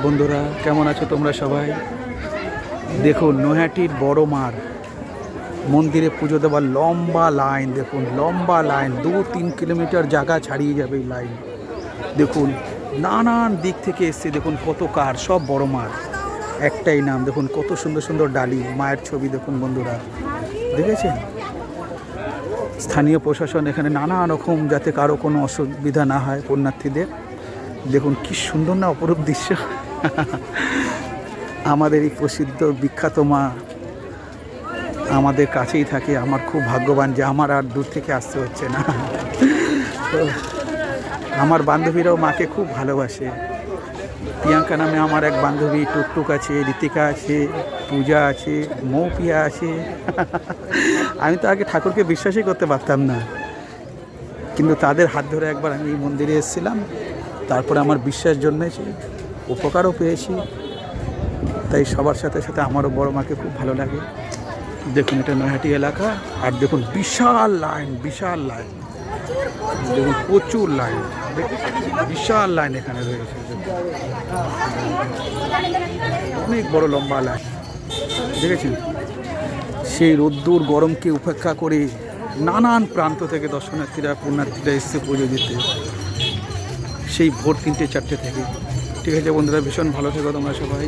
বন্ধুরা কেমন আছো তোমরা সবাই? দেখুন নৈহাটির বড় মার মন্দিরে পুজো দেওয়ার লম্বা লাইন, দেখুন লম্বা লাইন 2-3 কিলোমিটার জায়গা ছাড়িয়ে যাবে এই লাইন। দেখুন নানান দিক থেকে এসছে, দেখুন কত কার, সব বড় মার, একটাই নাম। দেখুন কত সুন্দর সুন্দর ডালি, মায়ের ছবি দেখুন বন্ধুরা, দেখেছেন? স্থানীয় প্রশাসন এখানে নানা রকম যাতে কারো কোনো অসুবিধা না হয় পুণ্যার্থীদের। দেখুন কি সুন্দর না অপরূপ দৃশ্য। আমাদের এই প্রসিদ্ধ বিখ্যাত মা আমাদের কাছেই থাকে। আমার খুব ভাগ্যবান যে আমার আর দূর থেকে আসতে হচ্ছে না। তো আমার বান্ধবীরাও মাকে খুব ভালোবাসে। প্রিয়াঙ্কা নামে আমার এক বান্ধবী, টুকটুক আছে, ঋতিকা আছে, পূজা আছে, মৌপিয়া আছে। আমি তো আগে ঠাকুরকে বিশ্বাসই করতে পারতাম না, কিন্তু তাদের হাত ধরে একবার আমি এই মন্দিরে এসেছিলাম, তারপরে আমার বিশ্বাস জন্মেছে, উপকারও পেয়েছি। তাই সবার সাথে সাথে আমারও বড় মাকে খুব ভালো লাগে। দেখুন এটা নৈহাটি এলাকা, আর দেখুন বিশাল লাইন, বিশাল লাইন, দেখুন প্রচুর লাইন, বিশাল লাইন এখানে রয়েছে, অনেক বড় লম্বা লাইন, দেখেছেন? সেই রোদ্দুর গরমকে উপেক্ষা করে নানান প্রান্ত থেকে দর্শনার্থীরা পুণ্যার্থীরা এসছে পুজো দিতে, সেই ভোর 3-4টে থেকে। ঠিক আছে বন্ধুরা, ভীষণ ভালো থেকো তোমরা সবাই।